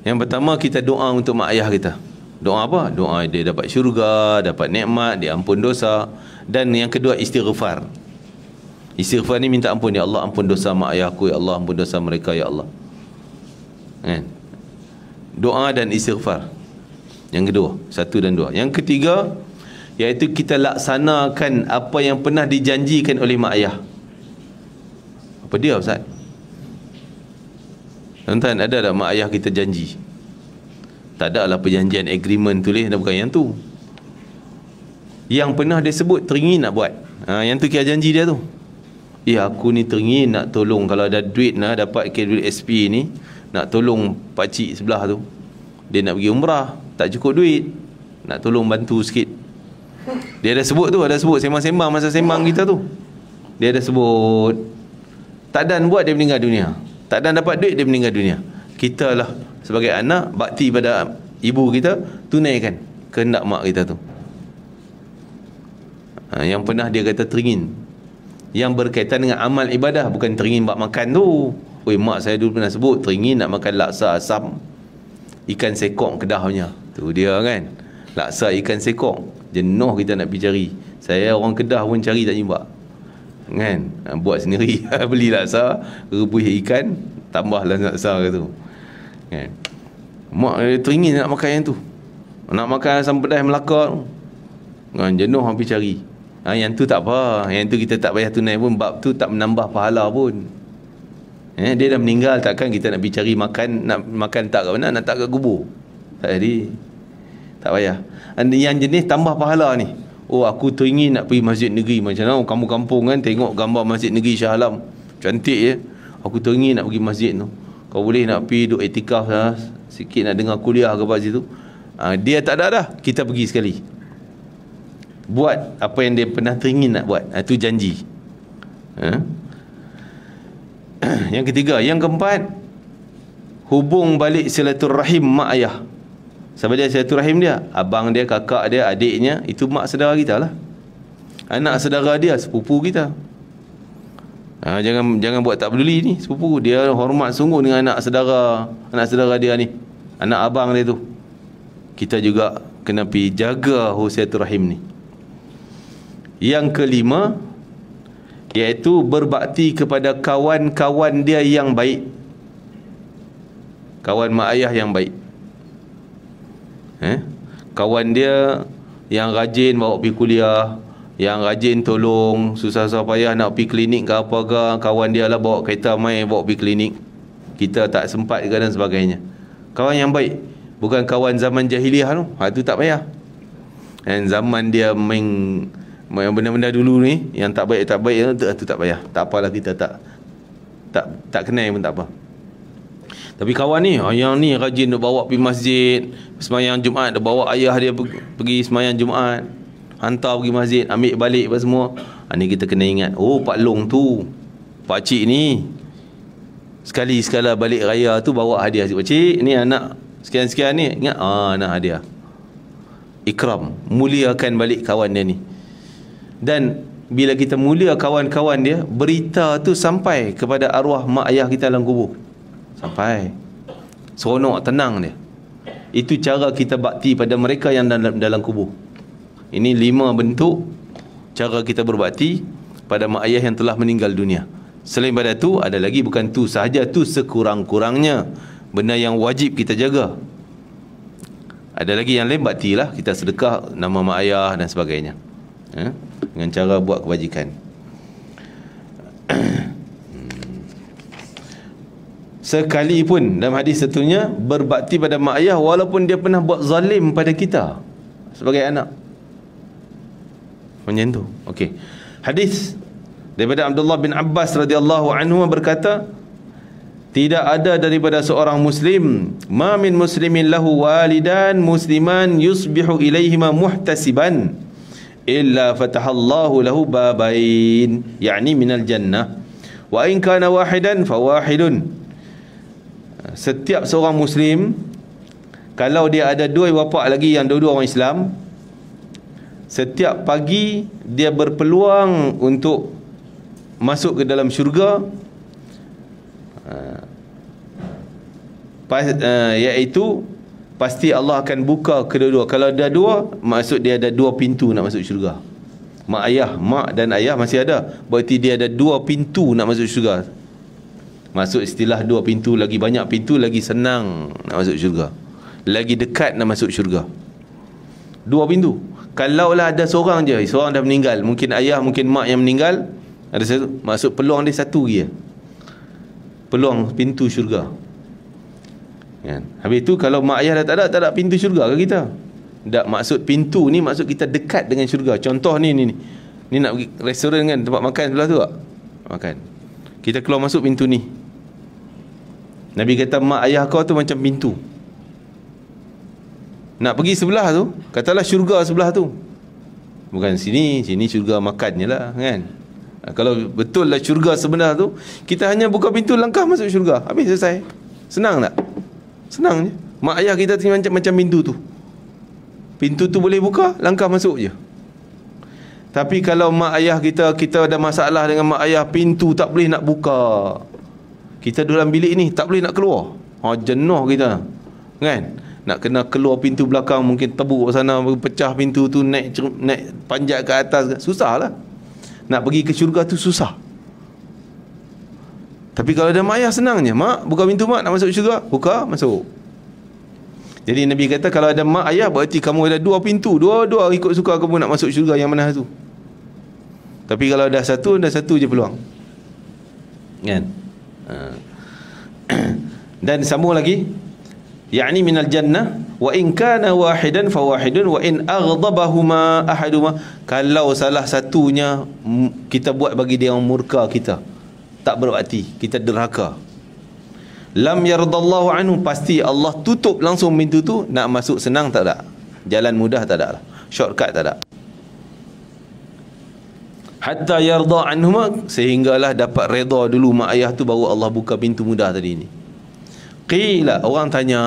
Yang pertama, kita doa untuk mak ayah kita. Doa apa? Doa dia dapat syurga, dapat nikmat, dia ampun dosa. Dan yang kedua, istighfar. Istighfar ni minta ampun, ya Allah ampun dosa mak ayah aku, ya Allah ampun dosa mereka, ya Allah. Doa dan istighfar. Yang kedua, 1 dan 2. Yang ketiga, iaitu kita laksanakan apa yang pernah dijanjikan oleh mak ayah. Apa dia Ustaz? Tuan-tuan, ada tak mak ayah kita janji? Tak ada lah perjanjian agreement tulis, dah bukan yang tu. Yang pernah dia sebut teringin nak buat. Yang tu kira janji dia tu. Aku ni teringin nak tolong, kalau ada duit nak dapat duit SP ni, nak tolong pakcik sebelah tu. Dia nak pergi umrah, tak cukup duit, nak tolong bantu sikit. Dia ada sebut tu, ada sebut sembang-sembang masa sembang kita tu. Dia ada sebut. Tak dan buat dia meninggal dunia. Tak dan dapat duit dia meninggal dunia. Kita lah sebagai anak bakti pada ibu kita, tunaikan kehendak mak kita tu. Yang pernah dia kata teringin, yang berkaitan dengan amal ibadah, bukan teringin buat makan tu. Mak saya dulu pernah sebut teringin nak makan laksa asam ikan sekong Kedah punya. Tu dia kan, laksa ikan sekong. Jenuh kita nak pergi cari. Saya orang Kedah pun cari tak jumpa kan. Buat sendiri. Beli laksa, rebus ikan, tambahlah laksa ke tu kan. Mak teringin nak makan yang tu, nak makan asam pedas Melaka tu kan. Jenuh pergi cari. Yang tu tak apa, yang tu kita tak payah tunai pun, bab tu tak menambah pahala pun. Dia dah meninggal, takkan kita nak pergi cari makan, nak makan tak kat mana, nak tak kat kubur. Tak jadi, tak payah. Yang jenis tambah pahala ni, aku teringin nak pergi masjid negeri. Macam mana kampung-kampung kan, tengok gambar masjid negeri Shah Alam, cantik je. Aku teringin nak pergi masjid tu. Kau boleh nak pergi duduk etikaf sikit, nak dengar kuliah ke apa situ. Dia tak ada dah, kita pergi sekali, buat apa yang dia pernah teringin nak buat. Itu janji. Yang ketiga. Yang keempat, hubung balik silaturahim mak ayah. Siapa dia silaturahim dia? Abang dia, kakak dia, adiknya. Itu mak saudara kita lah. Anak saudara dia, sepupu kita. Jangan buat tak peduli ni. Sepupu dia hormat sungguh dengan anak saudara dia ni, anak abang dia tu. Kita juga kena pergi jaga silaturahim ni. Yang kelima, iaitu berbakti kepada kawan-kawan dia yang baik. Kawan mak ayah yang baik. Kawan dia yang rajin bawa pergi kuliah, yang rajin tolong susah-susah payah nak pergi klinik ke apa ke, kawan dia lah bawa kereta mai bawa pergi klinik, kita tak sempat ke dan sebagainya. Kawan yang baik, bukan kawan zaman jahiliah tu. Itu tak payah. Dan zaman dia main benda-benda dulu ni yang tak baik tu tak payah. Tak apalah, kita tak kenal pun tak apa. Tapi kawan ni, yang ni rajin dia bawa pergi masjid sembahyang Jumaat, dia bawa ayah dia pergi sembahyang Jumaat, hantar pergi masjid, ambil balik apa semua. Ni kita kena ingat, Pak Long tu, pak cik ni sekali-sekala balik raya tu bawa hadiah. Pak cik ni anak sekian-sekian ni, ingat nak hadiah. Ikram, muliakan balik kawan dia ni. Dan bila kita mulia kawan-kawan dia, berita tu sampai kepada arwah mak ayah kita dalam kubur. Sampai seronok, tenang dia. Itu cara kita bakti pada mereka yang dalam kubur. Ini 5 bentuk cara kita berbakti pada mak ayah yang telah meninggal dunia. Selain pada tu, ada lagi, bukan tu sahaja, tu sekurang-kurangnya benda yang wajib kita jaga. Ada lagi yang lain, baktilah kita sedekah nama mak ayah dan sebagainya, dengan cara buat kebajikan. Sekalipun dalam hadis satunya, berbakti pada mak ayah walaupun dia pernah buat zalim pada kita sebagai anak. Macam tu. Okey. Hadis daripada Abdullah bin Abbas radhiyallahu anhu berkata, tidak ada daripada seorang muslim, ma min muslimin lahu walidan musliman yusbihu ilaihima muhtasiban illa fatahallahu lahu babain, yakni minal jannah, wa in kana wahidan fa wahidun. Setiap seorang muslim, kalau dia ada 2 bapa lagi yang dua-dua orang Islam, setiap pagi dia berpeluang untuk masuk ke dalam syurga, iaitu pasti Allah akan buka kedua-dua. Kalau ada 2, maksud dia ada 2 pintu nak masuk syurga. Mak dan ayah masih ada, berarti dia ada 2 pintu nak masuk syurga. Masuk istilah 2 pintu, lagi banyak pintu, lagi senang nak masuk syurga, lagi dekat nak masuk syurga. 2 pintu. Kalaulah ada seorang je, seorang dah meninggal, mungkin ayah, mungkin mak yang meninggal, ada satu, maksud peluang dia 1 je, peluang pintu syurga kan? Habis tu kalau mak ayah dah tak ada pintu syurga ke kita? Tak, maksud pintu ni maksud kita dekat dengan syurga. Contoh ni nak pergi restoran kan, tempat makan sebelah tu tak? Makan. Kita keluar masuk pintu ni. Nabi kata mak ayah kau tu macam pintu. Nak pergi sebelah tu, katalah syurga sebelah tu. Bukan sini syurga makannya lah kan. Kalau betul lah syurga sebenar tu, kita hanya buka pintu langkah masuk syurga. Habis selesai. Senang tak? Senang je. Mak ayah kita macam pintu tu. Pintu tu boleh buka, langkah masuk je. Tapi kalau mak ayah kita ada masalah dengan mak ayah, pintu tak boleh nak buka. Kita dalam bilik ni tak boleh nak keluar. Jenuh kita. Kan? Nak kena keluar pintu belakang, mungkin tebuk sana, pecah pintu tu, naik panjat ke atas. Susah lah. Nak pergi ke syurga tu susah. Tapi kalau ada mak ayah senangnya, mak buka pintu mak, nak masuk syurga, buka, masuk. Jadi Nabi kata kalau ada mak ayah berarti kamu ada dua pintu, dua-dua ikut suka kamu nak masuk syurga yang mana tu. Tapi kalau dah satu je peluang. Kan? Dan sambung lagi, yakni minal jannah wa in kana wahidan fa wahidun wa in aghdabahuma ahaduma. Kalau salah satunya kita buat bagi dia yang murka kita, tak berbakti, kita derhaka, lam yardallahu anhu, pasti Allah tutup langsung pintu tu. Nak masuk senang tak ada, jalan mudah tak ada lah, shortcut tak ada. Hatta yarda anhuma, sehinggalah dapat redha dulu mak ayah tu, baru Allah buka pintu mudah tadi ni. Qila, orang tanya,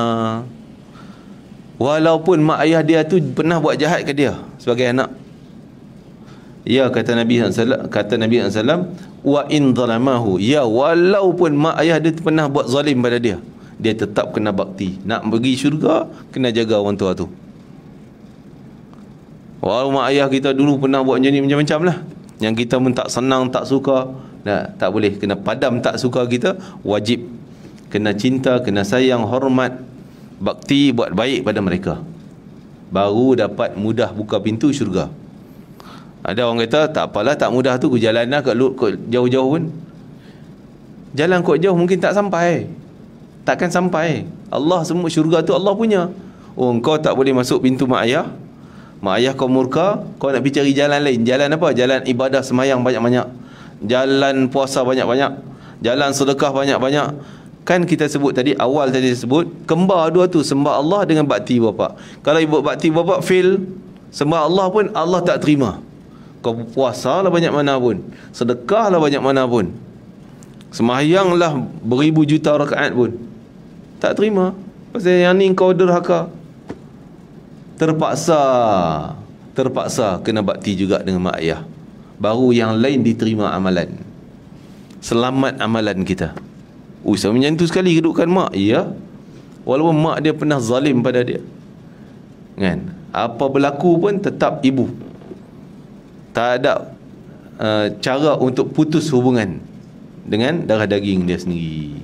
walaupun mak ayah dia tu pernah buat jahat ke dia sebagai anak. Ya, kata Nabi SAW, wa in zalamahu, ya, walaupun mak ayah dia pernah buat zalim pada dia, dia tetap kena bakti. Nak pergi syurga, kena jaga orang tua tu. Walau mak ayah kita dulu pernah buat jadi macam-macam lah, yang kita pun tak senang, tak suka, tak boleh, kena padam tak suka kita, wajib kena cinta, kena sayang, hormat, bakti, buat baik pada mereka, baru dapat mudah buka pintu syurga. Ada orang kata tak apalah, tak mudah tu, aku jalan lah kat jauh-jauh pun. Jalan kot jauh mungkin tak sampai, takkan sampai. Allah semua syurga tu Allah punya. Oh, kau tak boleh masuk pintu mak ayah kau murka, kau nak pergi cari jalan lain. Jalan apa? Jalan ibadah semayang banyak-banyak, jalan puasa banyak-banyak, jalan sedekah banyak-banyak. Kan kita sebut tadi, awal tadi sebut kembar dua tu, sembah Allah dengan bakti bapa. Kalau ibu bakti bapa fail, sembah Allah pun Allah tak terima. Kau puasa lah banyak mana pun, sedekah lah banyak mana pun, sembahyang lah beribu juta rakaat pun, tak terima. Pasal yang ni kau derhaka. Terpaksa kena bakti juga dengan mak ayah, baru yang lain diterima amalan, selamat amalan kita. Saya menyentuh sekali kedudukan mak. Ya, walaupun mak dia pernah zalim pada dia, kan, apa berlaku pun tetap ibu. Tak ada cara untuk putus hubungan dengan darah daging dia sendiri.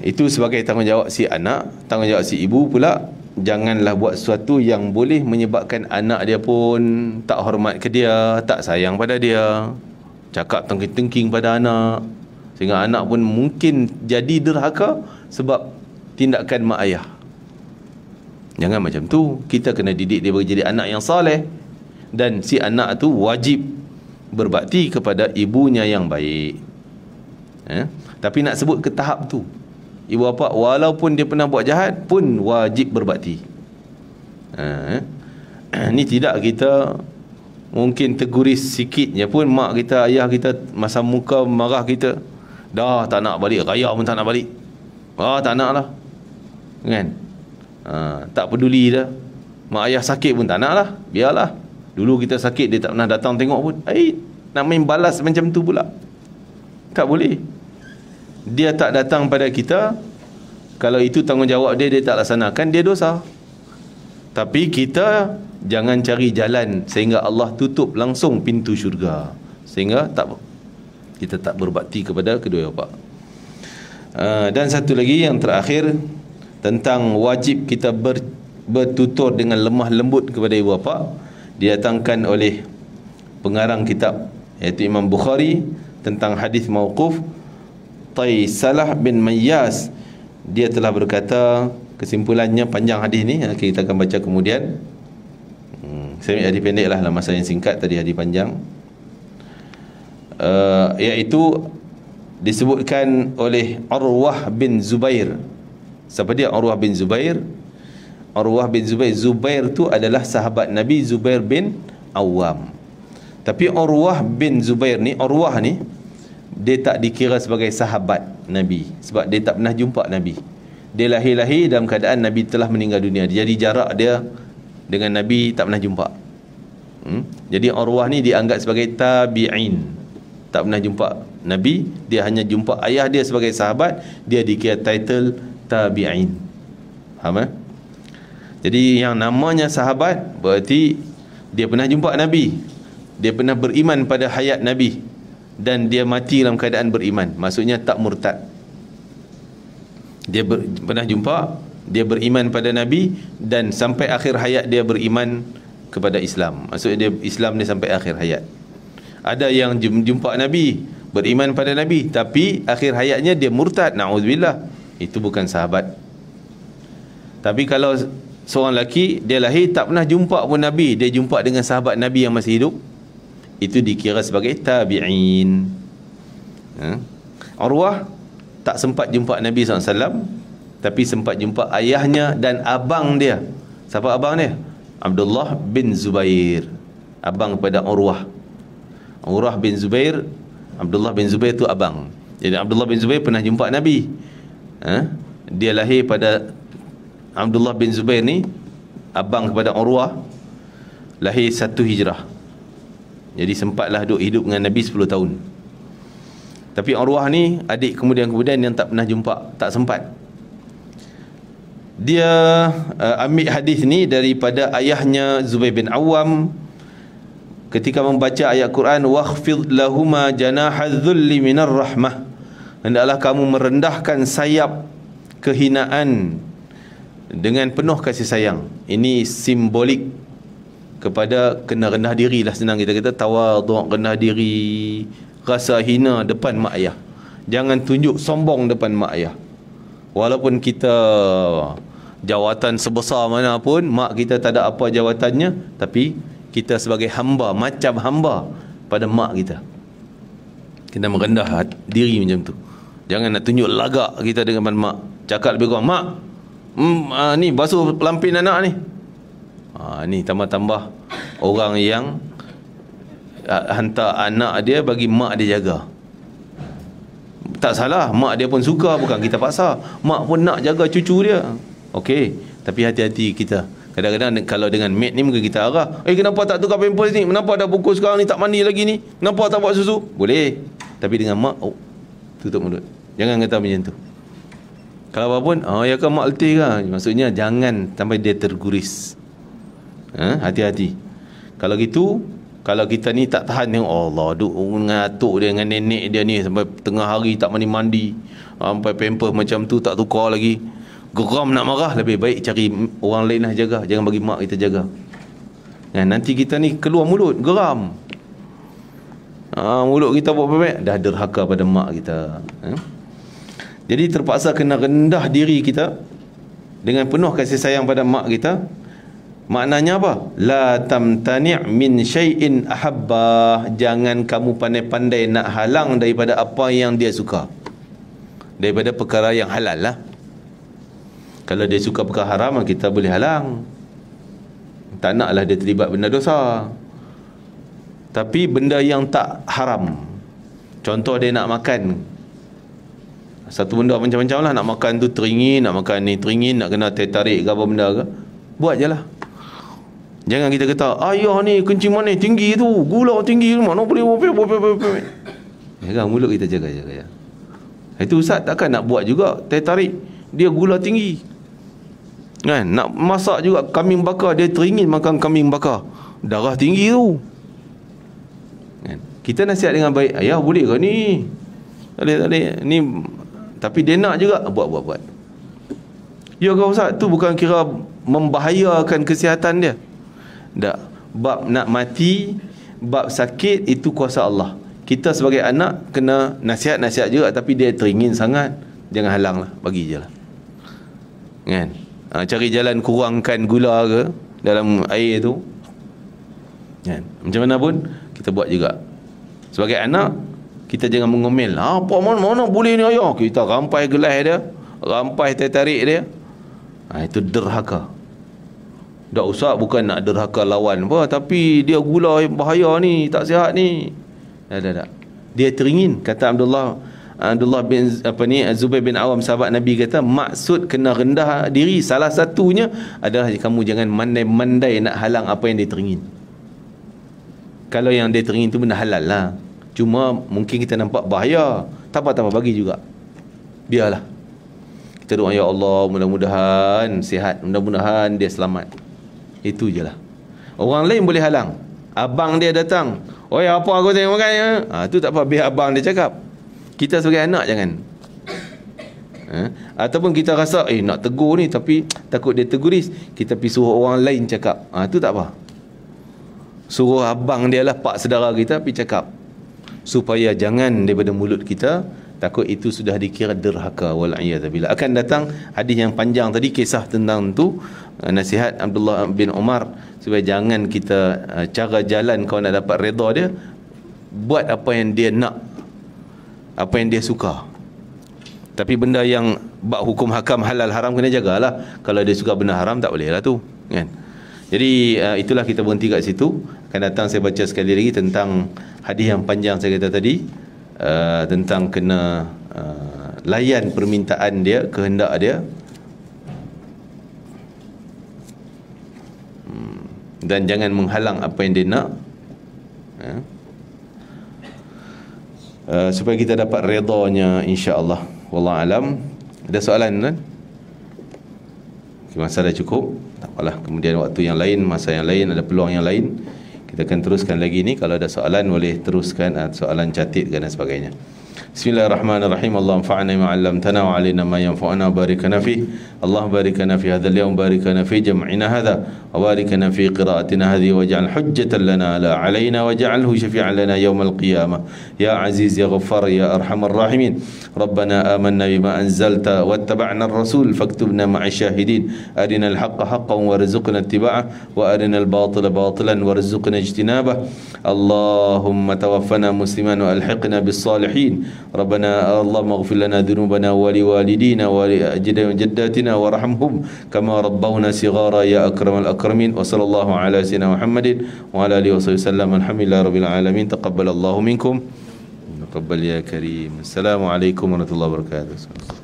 Itu sebagai tanggungjawab si anak. Tanggungjawab si ibu pula, janganlah buat sesuatu yang boleh menyebabkan anak dia pun tak hormat ke dia, tak sayang pada dia, cakap tengking-tengking pada anak, sehingga anak pun mungkin jadi derhaka sebab tindakan mak ayah. Jangan macam tu. Kita kena didik dia jadi anak yang soleh, dan si anak tu wajib berbakti kepada ibunya yang baik. Tapi nak sebut ke tahap tu, ibu bapa walaupun dia pernah buat jahat pun wajib berbakti. Ni tidak kita mungkin terguris sikitnya pun mak kita, ayah kita masa muka marah kita, dah tak nak balik, raya pun tak nak balik, tak nak lah, kan? Tak peduli dah. Mak ayah sakit pun tak nak lah, biarlah. Dulu kita sakit dia tak pernah datang tengok pun. Nak main balas macam tu pula, tak boleh. Dia tak datang pada kita, kalau itu tanggungjawab dia, dia tak laksanakan, dia dosa. Tapi kita jangan cari jalan sehingga Allah tutup langsung pintu syurga, sehingga kita tak berbakti kepada kedua bapa. Dan satu lagi yang terakhir, tentang wajib kita bertutur dengan lemah lembut kepada ibu bapa, didatangkan oleh pengarang kitab iaitu Imam Bukhari tentang hadis mauquf. Taisalah bin Mayyas, dia telah berkata, kesimpulannya panjang hadis ni, kita akan baca kemudian. Saya ambil hadis pendek lah, masa yang singkat, tadi hadis panjang. Iaitu disebutkan oleh Urwah bin Zubair. Siapa dia Urwah bin Zubair? Urwah bin Zubair, Zubair tu adalah sahabat Nabi, Zubair bin Awam. Tapi Urwah bin Zubair ni, Urwah ni, dia tak dikira sebagai sahabat Nabi, sebab dia tak pernah jumpa Nabi. Dia lahir dalam keadaan Nabi telah meninggal dunia. Jadi jarak dia dengan Nabi tak pernah jumpa. Jadi Urwah ni dianggap sebagai tabi'in, tak pernah jumpa Nabi. Dia hanya jumpa ayah dia sebagai sahabat, dia dikira title tabi'in. Faham? Jadi yang namanya sahabat berarti dia pernah jumpa Nabi, dia pernah beriman pada hayat Nabi, dan dia mati dalam keadaan beriman. Maksudnya tak murtad. Dia pernah jumpa, dia beriman pada Nabi, dan sampai akhir hayat dia beriman kepada Islam. Maksudnya dia Islam dia sampai akhir hayat. Ada yang jumpa Nabi, beriman pada Nabi, tapi akhir hayatnya dia murtad, na'udzubillah. Itu bukan sahabat. Tapi kalau seorang lelaki, dia lahir tak pernah jumpa pun Nabi, dia jumpa dengan sahabat Nabi yang masih hidup, itu dikira sebagai tabi'in. Urwah tak sempat jumpa Nabi SAW, tapi sempat jumpa ayahnya dan abang dia. Siapa abang dia? Abdullah bin Zubair, abang kepada Urwah. Urwah bin Zubair, Abdullah bin Zubair tu abang. Jadi Abdullah bin Zubair pernah jumpa Nabi. Dia lahir pada Abdullah bin Zubair ni, abang kepada Urwah, lahir 1 Hijrah. Jadi sempatlah hidup dengan Nabi 10 tahun. Tapi Urwah ni adik kemudian yang tak pernah jumpa, tak sempat. Dia ambil hadis ni daripada ayahnya Zubair bin Awam ketika membaca ayat Quran, wakhfid lahuma janahadh-dhulli minar rahmah, hendaklah kamu merendahkan sayap kehinaan dengan penuh kasih sayang. Ini simbolik kepada kena rendah diri lah, senang kita kata tawadhu', rendah diri, rasa hina depan mak ayah. Jangan tunjuk sombong depan mak ayah. Walaupun kita jawatan sebesar mana pun, mak kita tak ada apa jawatannya, tapi kita sebagai hamba, macam hamba pada mak kita, kena merendah diri macam tu. Jangan nak tunjuk lagak kita dengan mak. Cakap lebih kurang, mak, ni basuh pelampin anak ni. Ni tambah-tambah orang yang hantar anak dia bagi mak dia jaga. Tak salah, mak dia pun suka, bukan kita paksa. Mak pun nak jaga cucu dia. Okey, tapi hati-hati kita. Kadang-kadang kalau dengan maid ni mungkin kita arah, kenapa tak tukar pampers ni? Kenapa dah pukul sekarang ni tak mandi lagi ni? Kenapa tak buat susu? Boleh. Tapi dengan mak, tutup mulut. Jangan kata macam tu. Kalau apa pun, ya kan mak letih kan? Maksudnya jangan sampai dia terguris. Hati-hati. Kalau gitu, kalau kita ni tak tahan tengok Allah duk ngatuk dia dengan nenek dia ni sampai tengah hari tak mandi-mandi, sampai pampers macam tu tak tukar lagi, geram nak marah, lebih baik cari orang lain lah jaga. Jangan bagi mak kita jaga. Nanti kita ni keluar mulut, geram. Mulut kita buat apa-apa, dah derhaka pada mak kita. Jadi terpaksa kena rendah diri kita dengan penuh kasih sayang pada mak kita. Maknanya apa? La tamtani' min syai'in ahabba. Jangan kamu pandai-pandai nak halang daripada apa yang dia suka, daripada perkara yang halal lah. Kalau dia suka perkara haram, kita boleh halang. Tak naklah dia terlibat benda dosa. Tapi benda yang tak haram, contoh dia nak makan satu benda macam-macam lah, nak makan tu teringin, nak makan ni teringin, nak kena tertarik ke apa benda ke, buat je lah. Jangan kita kata, ayah ni kencing manis tinggi tu, gula tinggi tu, mana boleh jaga mulut kita, jaga. Itu ustaz takkan nak buat juga tertarik, dia gula tinggi kan. Nak masak juga kambing bakar, dia teringin makan kambing bakar, darah tinggi tu kan. Kita nasihat dengan baik, ayah boleh ke ni? Tak boleh ni, tapi dia nak juga, buat. Ya ke ustaz, tu bukan kira membahayakan kesihatan dia. Tak. Bab nak mati, bab sakit, itu kuasa Allah. Kita sebagai anak kena nasihat juga, tapi dia teringin sangat, jangan halang lah, bagi je lah kan. cari jalan kurangkan gula ke dalam air tu, kan? Macam mana pun kita buat juga. Sebagai anak, kita jangan mengomel, apa mana boleh ni ayah, kita rampai gelas dia, rampai tarik dia. Itu derhaka. Tak usah, bukan nak derhaka lawan apa, tapi dia gula bahaya ni, tak sihat ni. Tak. Dia teringin. Kata Abdullah bin Zubair bin Awam, sahabat Nabi, kata maksud kena rendah diri salah satunya adalah kamu jangan mandai-mandai nak halang apa yang dia teringin. Kalau yang dia teringin tu benda halal lah, cuma mungkin kita nampak bahaya, tak apa bagi juga, biarlah. Kita doa, ya Allah, mudah-mudahan sihat, mudah-mudahan dia selamat. Itu je lah. Orang lain boleh halang. Abang dia datang, oi apa aku tengok makan, tu tak apa, biar abang dia cakap. Kita sebagai anak jangan. Ataupun kita rasa nak tegur ni tapi takut dia teguris, kita pergi suruh orang lain cakap, tu tak apa. Suruh abang dia lah, pak saudara kita pergi cakap, supaya jangan daripada mulut kita, takut itu sudah dikira derhaka. Wal'iyadzubillah. Akan datang hadis yang panjang tadi, kisah tentang tu, nasihat Abdullah bin Umar, supaya jangan kita cara jalan kau nak dapat redha dia, buat apa yang dia nak, apa yang dia suka. Tapi benda yang bab hukum hakam halal haram kena jagalah. Kalau dia suka benda haram, tak boleh lah tu, kan? Jadi itulah, kita berhenti kat situ. Akan datang saya baca sekali lagi tentang hadis yang panjang saya kata tadi, tentang kena layan permintaan dia, kehendak dia, dan jangan menghalang apa yang dia nak, supaya kita dapat redanya, insya-Allah. Wallahu alam. Ada soalan kan? Masa dah cukup, tak apalah. Kemudian waktu yang lain, masa yang lain, ada peluang yang lain, kita akan teruskan lagi ni. Kalau ada soalan boleh teruskan, soalan catatkan dan sebagainya. Bismillahirrahmanirrahim. Allah anfa'na ma 'allamtana wa 'allimna ma yanfa'una, barikana fi. Allah barikana fi hadzal yawm, barikana fi jam'ina hadha, wa barikana fi qira'atina hadhihi, waj'al hujjatan lana la 'alaina, waj'alhu shafi'an lana yawmal qiyamah. Ya aziz ya ghaffar ya arhamar rahimin. Rabbana amanna bima anzalta wattaba'na ar-rasul faktubna ma'asy syahidin. Arinal haqqa haqqan warzuqna ittiba'ah, wa arinal batila batilan warzuqna ijtinabah. Allahumma tawaffana musliman wa alhiqna bis salihin. Rabbana Allahumma ighfir lana dhunubana wa liwalidina wa liajdatina warhamhum kama rabbawna sighara ya akramal akramin. Wa sallallahu ala sayyidina Muhammadin wa ala alihi wasallam. Alhamdulillahi rabbil alamin. Taqabbalallahu minkum, taqabbal ya karim. Assalamualaikum warahmatullahi wabarakatuh.